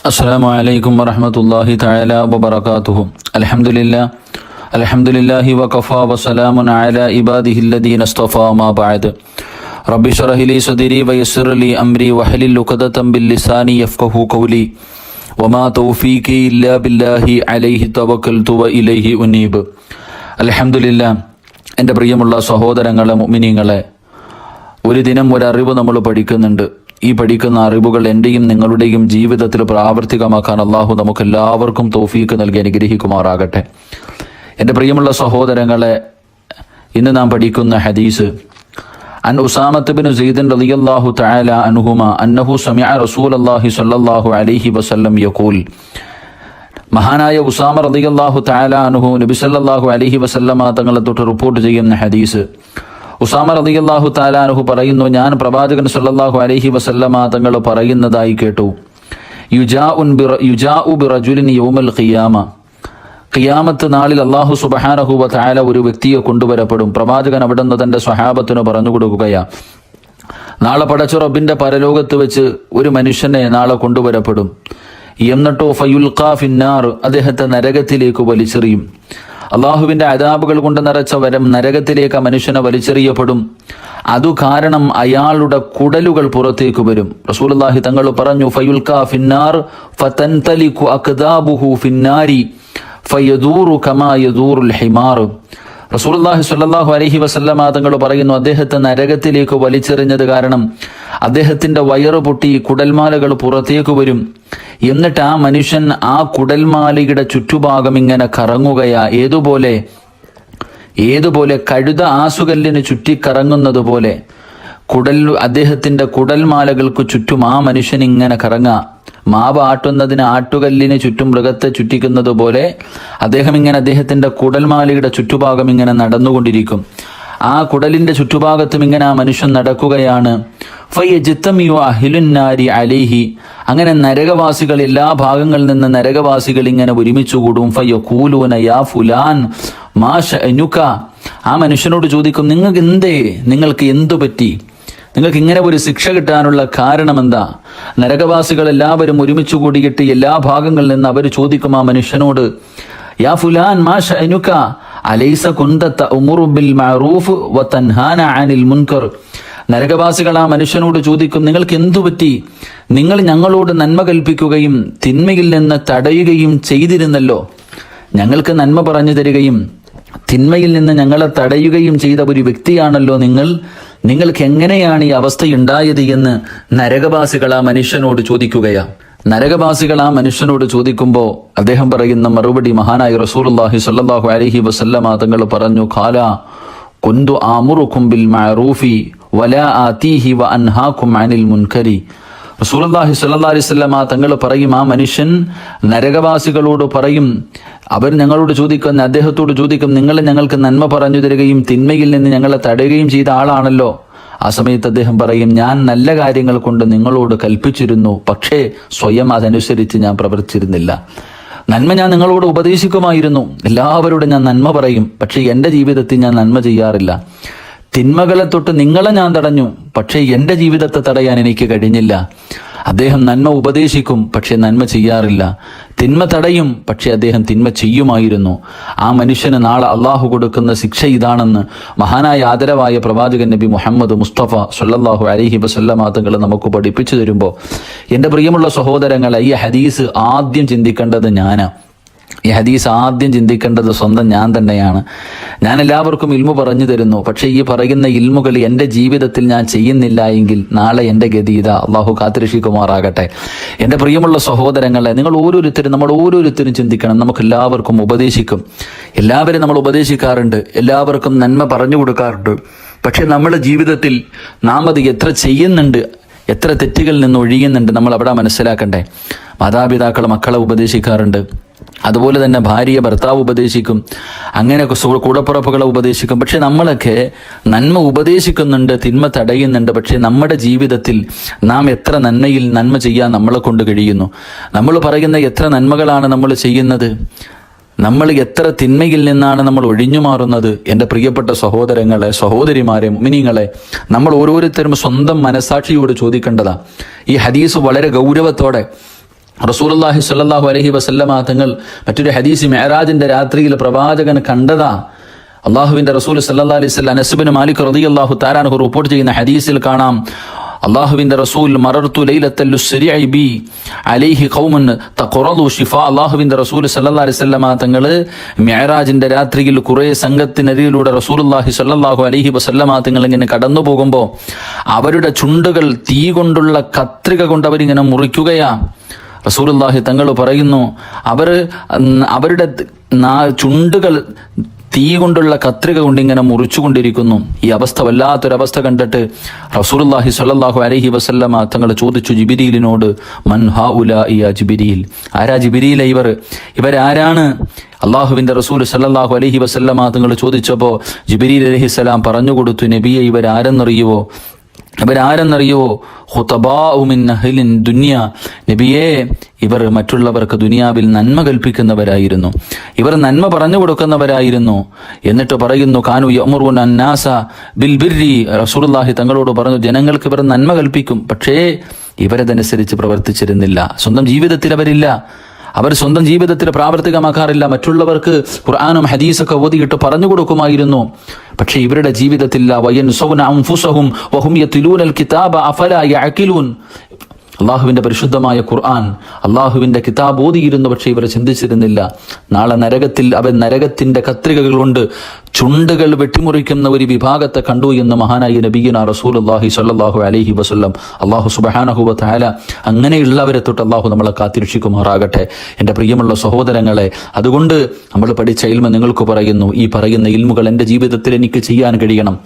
അസ്സലാമു അലൈക്കും വറഹ്മത്തുള്ളാഹി തആല വബറകാതുഹു. അൽഹംദുലില്ലാഹി വഖഫാ വസലാമുൻ അലാ ഇബാദിഹില്ലദീന ഇസ്തഫാ മാ ബഅദ്. റബ്ബി ശ്റഹ് ലി സദ്രി വയസ്സിർ ലി അംരി വഹ്ലുൽ ഉഖ്ദതം ബിൽ ലിസാനി യഫ്ഖഹു ഖൗലി വമാ തൗഫീഖി ഇല്ലാ ബില്ലാഹി അലൈഹി തവക്കൽതു വ ഇലൈഹി ഉനീബ്. അൽഹംദുലില്ലാഹ്. എൻ്റെ പ്രിയമുള്ള സഹോദരങ്ങളെ, മുഅ്മിനീങ്ങളെ, ഒരു ദിനം ഒരറിവ് നമ്മൾ പഠിക്കുന്നുണ്ട്. ഈ പഠിക്കുന്ന അറിവുകൾ എൻ്റെയും നിങ്ങളുടെയും ജീവിതത്തിൽ പ്രാവർത്തികമാക്കാൻ അള്ളാഹു നമുക്കെല്ലാവർക്കും തൗഫീക്ക് നൽകി അനുഗ്രഹിക്കുമാറാകട്ടെ. എൻ്റെ പ്രിയമുള്ള സഹോദരങ്ങളെ, ഇന്ന് നാം പഠിക്കുന്ന ഹദീസ് അൻ ഉസാമത്ത് ബിൻ സയ്യിദ് റളിയല്ലാഹു തആല അൻഹുമ അന്നഹു സമിഅ റസൂലല്ലാഹി സ്വല്ലല്ലാഹു അലൈഹി വസല്ലം യഖൂൽ. മഹാനായ ഉസാമ റളിയല്ലാഹു തആല അൻഹു നബി സല്ലല്ലാഹു അലൈഹി വസല്ലമ തങ്ങളെ തൊട്ട് റിപ്പോർട്ട് ചെയ്യുന്ന ഹദീസ്. ഉസാമ റളിയല്ലാഹു തആല അൻഹു പറയുന്നു, ഞാൻ പ്രവാചകൻ സല്ലല്ലാഹു അലൈഹി വസല്ലമ തങ്ങൾ പറയുന്നതായി കേട്ടു. യുജാഉ ബിറജുലിൻ യൗമൽ ഖിയാമ. ഖിയാമത്ത് നാളിൽ അല്ലാഹു സുബ്ഹാനഹു വ തആല ഒരു വ്യക്തിയെ കൊണ്ടുവരപ്പെടും. പ്രവാചകൻ അവിടുന്ന് തന്റെ സ്വഹാബത്തിന് പറഞ്ഞു കൊടുക്കുകയാ, നാളെ പടച്ച റബ്ബിന്റെ പരലോകത്ത് വെച്ച് ഒരു മനുഷ്യനെ നാളെ കൊണ്ടുവരപ്പെടും. എന്നിട്ടോ ഫയുൽഖാ ഫിന്നാർ, അദ്ദേഹത്തെ നരകത്തിലേക്ക് വലിച്ചെറിയും. അള്ളാഹുവിന്റെ അദാബുകൾ കൊണ്ട് നിറച്ച വരം നരകത്തിലേക്ക് മനുഷ്യനെ വലിച്ചെറിയപ്പെടും. അതു കാരണം അയാളുടെ കുടലുകൾ പുറത്തേക്ക് വരും. റസൂലുള്ളാഹി തങ്ങൾ പറഞ്ഞു, ഫയുൽഖാ ഫിന്നാർ ഫതൻതലികു അഖ്ദാബുഹു ഫിന്നാരി ഫയദൂറു കമാ യദൂറുൽ ഹിമാർ. റസൂലുള്ളാഹി സ്വല്ലല്ലാഹു അലൈഹി വസല്ലമ തങ്ങൾ പറയുന്നു, അദ്ദേഹത്തെ നരകത്തിലേക്ക് വലിച്ചെറിഞ്ഞത് കാരണം അദ്ദേഹത്തിന്റെ വയറ് പൊട്ടി കുടൽമാലകൾ പുറത്തേക്ക് വരും. എന്നിട്ട് ആ മനുഷ്യൻ ആ കുടൽമാലയുടെ ചുറ്റുഭാഗം ഇങ്ങനെ കറങ്ങുകയാ. ഏതുപോലെ കഴുത ആസുകല്ലിന് ചുറ്റിക്കറങ്ങുന്നത് പോലെ അദ്ദേഹത്തിന്റെ കുടൽമാലകൾക്ക് ചുറ്റും ആ മനുഷ്യൻ ഇങ്ങനെ കറങ്ങാ. മാവ് ആട്ടുന്നതിന് ആട്ടുകല്ലിന് ചുറ്റും മൃഗത്തെ ചുറ്റിക്കുന്നത് പോലെ അദ്ദേഹം ഇങ്ങനെ അദ്ദേഹത്തിന്റെ കുടൽമാലയുടെ ചുറ്റുഭാഗം ഇങ്ങനെ നടന്നുകൊണ്ടിരിക്കും. ആ കുടലിന്റെ ചുറ്റുഭാഗത്തും ഇങ്ങനെ ആ മനുഷ്യൻ നടക്കുകയാണ്. അലൈഹി, അങ്ങനെ നരകവാസികൾ എല്ലാ ഭാഗങ്ങളിൽ നിന്ന് നരകവാസികൾ ഇങ്ങനെ ഒരുമിച്ച് കൂടും. ഫയഖൂലൂന യാ ഫുലാൻ മാ ശഅനുക. ആ മനുഷ്യനോട് ചോദിക്കും, നിങ്ങൾക്ക് എന്തു പറ്റി? നിങ്ങൾക്ക് ഇങ്ങനെ ഒരു ശിക്ഷ കിട്ടാനുള്ള കാരണം എന്താ? നരകവാസികൾ എല്ലാവരും ഒരുമിച്ച് കൂടിയിട്ട് എല്ലാ ഭാഗങ്ങളിൽ നിന്ന് അവർ ചോദിക്കും ആ മനുഷ്യനോട്, യാ ഫുലാൻ മാ ശഅനുക അലൈസ കുന്ത തഅമുറു ബിൽ മഅറൂഫ് വ തൻഹാന അനിൽ മുൻകർ. നരകവാസികൾ ആ മനുഷ്യനോട് ചോദിക്കും, നിങ്ങൾക്ക് എന്തു പറ്റി? നിങ്ങൾ ഞങ്ങളോട് നന്മ കൽപ്പിക്കുകയും തിന്മയിൽ നിന്ന് തടയുകയും ചെയ്തിരുന്നല്ലോ. ഞങ്ങൾക്ക് നന്മ പറഞ്ഞു തരികയും തിന്മയിൽ നിന്ന് ഞങ്ങളെ തടയുകയും ചെയ്ത ഒരു വ്യക്തിയാണല്ലോ നിങ്ങൾക്ക് എങ്ങനെയാണ് ഈ അവസ്ഥയുണ്ടായത് എന്ന് നരകവാസികൾ ആ മനുഷ്യനോട് ചോദിക്കുകയാ. നരകവാസികൾ ആ മനുഷ്യനോട് ചോദിക്കുമ്പോൾ അദ്ദേഹം പറയുന്ന മറുപടി മഹാനായ റസൂലുള്ളാഹി സ്വല്ലല്ലാഹു അലൈഹി വസല്ലമ തങ്ങൾ പറഞ്ഞു, ഖാല കുന്തു ആമുറുക്കും ബിൽ മഅറൂഫി വലാ ആതീഹി വ അൻഹാകും അനിൽ മുൻകരി. റസൂലുള്ളാഹി സ്വല്ലല്ലാഹു അലൈഹി വസല്ലമ തങ്ങൾ പറയും, ആ മനുഷ്യൻ നരകവാസികളോട് പറയും, അവർ ഞങ്ങളോട് ചോദിക്കുന്ന അദ്ദേഹത്തോട് ചോദിക്കും, നിങ്ങൾ ഞങ്ങൾക്ക് നന്മ പറഞ്ഞു തരികയും തിന്മയിൽ നിന്ന് ഞങ്ങളെ തടയുകയും ചെയ്ത ആളാണല്ലോ. ആ സമയത്ത് അദ്ദേഹം പറയും, ഞാൻ നല്ല കാര്യങ്ങൾ കൊണ്ട് നിങ്ങളോട് കൽപ്പിച്ചിരുന്നു, പക്ഷേ സ്വയം അതനുസരിച്ച് ഞാൻ പ്രവർത്തിച്ചിരുന്നില്ല. നന്മ ഞാൻ നിങ്ങളോട് ഉപദേശിക്കുമായിരുന്നു, എല്ലാവരോടും ഞാൻ നന്മ പറയും, പക്ഷേ എൻ്റെ ജീവിതത്തിൽ ഞാൻ നന്മ ചെയ്യാറില്ല. തിന്മകളെ തൊട്ട് നിങ്ങളെ ഞാൻ തടഞ്ഞു, പക്ഷേ എൻ്റെ ജീവിതത്തെ തടയാൻ എനിക്ക് കഴിഞ്ഞില്ല. അദ്ദേഹം നന്മ ഉപദേശിക്കും, പക്ഷെ നന്മ ചെയ്യാറില്ല. തിന്മ തടയും, പക്ഷെ അദ്ദേഹം തിന്മ ചെയ്യുമായിരുന്നു. ആ മനുഷ്യന് നാളെ അള്ളാഹു കൊടുക്കുന്ന ശിക്ഷ ഇതാണെന്ന് മഹാനായ ആദരവായ പ്രവാചകൻ നബി മുഹമ്മദ് മുസ്തഫ സ്വല്ലല്ലാഹു അലൈഹി വസല്ലമ തങ്ങൾ നമുക്ക് പഠിപ്പിച്ചു തരുമ്പോൾ, എൻ്റെ പ്രിയമുള്ള സഹോദരങ്ങളെ, ഈ ഹദീസ് ആദ്യം ചിന്തിക്കേണ്ടത് ഈ ഹദീസ് ആദ്യം ചിന്തിക്കേണ്ടത് സ്വന്തം ഞാൻ തന്നെയാണ്. ഞാൻ എല്ലാവർക്കും ഇൽമു പറഞ്ഞു തരുന്നു, പക്ഷേ ഈ പറയുന്ന ഇൽമുകൾ എൻ്റെ ജീവിതത്തിൽ ഞാൻ ചെയ്യുന്നില്ല എങ്കിൽ നാളെ എൻ്റെ ഗതി ഇതാ. അള്ളാഹു കാത്തുരക്ഷിക്കുമാറാകട്ടെ. എൻ്റെ പ്രിയമുള്ള സഹോദരങ്ങളെ, നമ്മൾ ഓരോരുത്തരും ചിന്തിക്കണം. നമുക്ക് എല്ലാവർക്കും ഉപദേശിക്കും, എല്ലാവരും നമ്മൾ ഉപദേശിക്കാറുണ്ട്, എല്ലാവർക്കും നന്മ പറഞ്ഞു കൊടുക്കാറുണ്ട്. പക്ഷെ നമ്മുടെ ജീവിതത്തിൽ നാം അത് എത്ര ചെയ്യുന്നുണ്ട്, എത്ര തെറ്റുകളിൽ നിന്ന് ഒഴിയുന്നുണ്ട്, നമ്മൾ അവിടെ മനസ്സിലാക്കണ്ടേ. മാതാപിതാക്കൾ മക്കളെ ഉപദേശിക്കാറുണ്ട്, അതുപോലെ തന്നെ ഭാര്യ ഭർത്താവ് ഉപദേശിക്കും, അങ്ങനെ കൂടപ്പുറപ്പുകളെ ഉപദേശിക്കും. പക്ഷെ നമ്മളൊക്കെ നന്മ ഉപദേശിക്കുന്നുണ്ട്, തിന്മ തടയുന്നുണ്ട്. പക്ഷെ നമ്മുടെ ജീവിതത്തിൽ നാം എത്ര നന്മ ചെയ്യാൻ നമ്മളെ കൊണ്ട് കഴിയുന്നു? നമ്മൾ പറയുന്ന എത്ര നന്മകളാണ് നമ്മൾ ചെയ്യുന്നത്? നമ്മൾ എത്ര തിന്മയിൽ നിന്നാണ് നമ്മൾ ഒഴിഞ്ഞു മാറുന്നത്? എൻ്റെ പ്രിയപ്പെട്ട സഹോദരങ്ങളെ, സഹോദരിമാരെ, മുഅ്മിനീങ്ങളെ, നമ്മൾ ഓരോരുത്തരും സ്വന്തം മനസാക്ഷിയോട് ചോദിക്കേണ്ടതാ. ഈ ഹദീസ് വളരെ ഗൗരവത്തോടെ റസൂലുള്ളാഹി സ്വല്ലല്ലാഹു അലൈഹി വസല്ലമ തങ്ങൾ മറ്റൊരു ഹദീസ് മിഅ്റാജിന്റെ രാത്രിയിൽ പ്രവാചകൻ കണ്ടതാ. അള്ളാഹുവിന്റെ റസൂൽ സല്ലല്ലാഹു അലൈഹി വസല്ലം അനസ് ഇബ്നു മാലിക് റളിയല്ലാഹു തആല അൻഹു റിപ്പോർട്ട് ചെയ്യുന്ന ഹദീസിൽ കാണാം, അള്ളാഹുവിന്റെ റസൂൽ മറർത്തു ലൈലത്തൽ സുരിഇ ബി അലൈഹി ഖൗമുൻ തഖറദു ശിഫാ. അള്ളാഹുവിന്റെ റസൂൽ സല്ലല്ലാഹു അലൈഹി വസല്ലമ തങ്ങൾ മിഅ്റാജിന്റെ രാത്രിയിൽ കുറേ സംഘത്തിനരികിലൂടെ റസൂലുള്ളാഹി സ്വല്ലല്ലാഹു അലൈഹി വസല്ലമ തങ്ങൾ ഇങ്ങനെ കടന്നു പോകുമ്പോൾ അവരുടെ ചുണ്ടുകൾ തീ കൊണ്ടുള്ള കത്രിക കൊണ്ട് അവരിങ്ങനെ മുറിക്കുകയാ. റസൂലുള്ളാഹി തങ്ങൾ പറയുന്നു, അവരുടെ ചുണ്ടുകൾ തീ കൊണ്ടുള്ള കത്രിക കൊണ്ട് ഇങ്ങനെ മുറിച്ചുകൊണ്ടിരിക്കുന്നു. ഈ അവസ്ഥ വല്ലാത്തൊരവസ്ഥ കണ്ടിട്ട് റസൂലുള്ളാഹി സ്വല്ലല്ലാഹു അലൈഹി വസല്ലമ തങ്ങൾ ചോദിച്ചു ജിബ്രീലിനോട്, മൻ ഹൗലാഇ യാ ജിബ്രീൽ, ആരാ ജിബ്രീൽ ഇവരാരാണ്? അള്ളാഹുവിന്റെ റസൂൽ സല്ലല്ലാഹു അലൈഹി വസല്ലമ തങ്ങൾ ചോദിച്ചപ്പോൾ ജിബ്രീൽ അലൈഹിസ്സലാം പറഞ്ഞു കൊടുത്തു, നബിയെ ഇവരാരെന്നറിയുവോ? ഖുതബാഉ മിൻ അഹ്ലിൻ ദുനിയ. നബിയേ, ഇവർ മറ്റുള്ളവർക്ക് ദുനിയാവിൽ നന്മ കൽപ്പിക്കുന്നവരായിരുന്നു, ഇവർ നന്മ പറഞ്ഞു കൊടുക്കുന്നവരായിരുന്നു. എന്നിട്ട് പറയുന്നു, കാനു യഅ്മുറുന അന്നാസ ബിൽ ബിർരി. റസൂലുള്ളാഹി തങ്ങളോട് പറഞ്ഞു, ജനങ്ങൾക്ക് ഇവർ നന്മ കൽപ്പിക്കും, പക്ഷേ ഇവരതനുസരിച്ച് പ്രവർത്തിച്ചിരുന്നില്ല. സ്വന്തം ജീവിതത്തിൽ അവർ സ്വന്തം ജീവിതത്തിൽ പ്രാവർത്തികമാക്കാറില്ല. മറ്റുള്ളവർക്ക് ഖുർആനും ഹദീസൊക്കെ ഓതിയിട്ട് പറഞ്ഞു കൊടുക്കുമായിരുന്നു, പക്ഷേ ഇവരുടെ ജീവിതത്തിൽ അള്ളാഹുവിന്റെ പരിശുദ്ധമായ ഖുർആൻ, അള്ളാഹുവിന്റെ കിതാബ് ഓതിയിരുന്നു, പക്ഷേ ഇവർ ചിന്തിച്ചിരുന്നില്ല. നാളെ നരകത്തിന്റെ കത്രികകൾ കൊണ്ട് ചുണ്ടുകൾ വെട്ടിമുറിക്കുന്ന ഒരു വിഭാഗത്തെ കണ്ടു എന്ന് മഹാനായ നബിയുനാ റസൂലുള്ളാഹി സ്വല്ലല്ലാഹു അലൈഹി വസല്ലം. അല്ലാഹു സുബ്ഹാനഹു വ തആല അങ്ങനെയുള്ളവരെ തൊട്ട് അല്ലാഹു നമ്മളെ കാത്തിരക്ഷിക്കുമാറാകട്ടെ. എൻ്റെ പ്രിയമുള്ള സഹോദരങ്ങളെ, അതുകൊണ്ട് നമ്മൾ പഠിച്ച ഇൽമ നിങ്ങൾക്ക് പറയുന്നു, ഈ പറയുന്ന ഇൽമുകൾ എൻ്റെ ജീവിതത്തിൽ എനിക്ക് ചെയ്യാൻ കഴിയണം,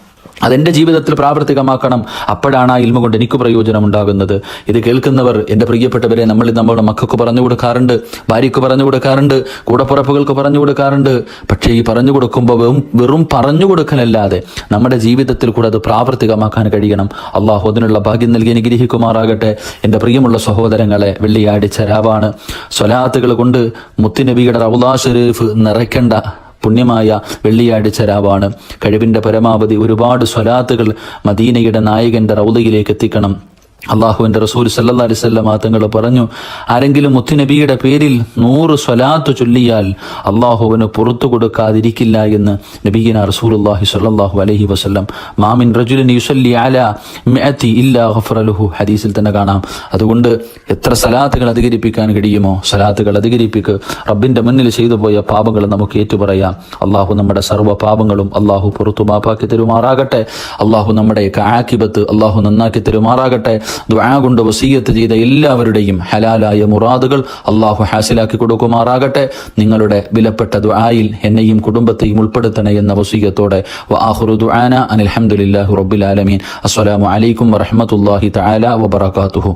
അതെൻ്റെ ജീവിതത്തിൽ പ്രാവർത്തികമാക്കണം. അപ്പോഴാണ് ആ ഇൽമ കൊണ്ട് എനിക്ക് പ്രയോജനം ഉണ്ടാകുന്നത്. ഇത് കേൾക്കുന്നവർ, എൻ്റെ പ്രിയപ്പെട്ടവരെ, നമ്മുടെ മക്കൾക്ക് പറഞ്ഞു കൊടുക്കാറുണ്ട്, ഭാര്യയ്ക്ക് പറഞ്ഞു കൊടുക്കാറുണ്ട്, കൂടപ്പുറപ്പുകൾക്ക് പറഞ്ഞു കൊടുക്കാറുണ്ട്. പക്ഷേ ഈ പറഞ്ഞു കൊടുക്കുമ്പോൾ വെറും പറഞ്ഞു കൊടുക്കലല്ലാതെ നമ്മുടെ ജീവിതത്തിൽ കൂടെ അത് പ്രാവർത്തികമാക്കാൻ കഴിയണം. അള്ളാഹു അതിനുള്ള ഭാഗ്യം നൽകി അനുഗ്രഹിക്കുമാറാകട്ടെ. എൻ്റെ പ്രിയമുള്ള സഹോദരങ്ങളെ, വെള്ളിയാഴ്ച രാവാണ്. സ്വലാത്തുകൾ കൊണ്ട് മുത്തുനബിയുടെ റൗളാ ശരീഫ് നിറയ്ക്കേണ്ട പുണ്യമായ വെള്ളിയാഴ്ച രാവാണ്. കഴിവിൻ്റെ പരമാവധി ഒരുപാട് സ്വലാത്തുകൾ മദീനയുടെ നായകന്റെ റൗളയിലേക്ക് എത്തിക്കണം. അള്ളാഹുവിന്റെ റസൂൽ സല്ലല്ലാഹു അലൈഹി വസല്ലം തങ്ങൾ പറഞ്ഞു, ആരെങ്കിലും മുത്തുനബിയുടെ പേരിൽ 100 സ്വലാത്ത് ചൊല്ലിയാൽ അള്ളാഹുവിന് പുറത്തു കൊടുക്കാതിരിക്കില്ല എന്ന് നബിയിന റസൂലുള്ളാഹി സ്വല്ലല്ലാഹു അലൈഹി വസല്ലം. മാമിൻ റജുലിൻ യുസല്ലി അലാ മിഅതി ഇല്ലാ ഗഫറ ലഹു, ഹദീസിൽ തന്നെ കാണാം. അതുകൊണ്ട് എത്ര സ്വലാത്തുകൾ അധികരിപ്പിക്കാൻ കഴിയുമോ സ്വലാത്തുകൾ അധികരിപ്പിക്ക്. റബ്ബിന്റെ മുന്നിൽ ചെയ്തു പോയ പാപങ്ങൾ നമുക്ക് ഏറ്റുപറയാം. അള്ളാഹു നമ്മുടെ സർവ്വ പാപങ്ങളും അള്ളാഹു പുറത്തു മാപ്പാക്കി തരുമാറാകട്ടെ. അള്ളാഹു നമ്മുടെ ആഖിബത്ത് അള്ളാഹു നന്നാക്കി തരുമാറാകട്ടെ. ദുആ കൊണ്ട് വസിയ്യത്ത് ചെയ്ത എല്ലാവരുടെയും ഹലാലായ മുറാദുകൾ അള്ളാഹു ഹാസിലാക്കി കൊടുക്കുമാറാകട്ടെ. നിങ്ങളുടെ വിലപ്പെട്ട ദുആയിൽ എന്നെയും കുടുംബത്തെയും ഉൾപ്പെടുത്തണേ എന്ന വസിയ്യത്തോടെ വആഖിറു ദുആന അനിൽ ഹംദുലില്ലാഹി റബ്ബിൽ ആലമീൻ. അസ്സലാമു അലൈക്കും വറഹ്മത്തുള്ളാഹി തആല വബറകാതുഹു.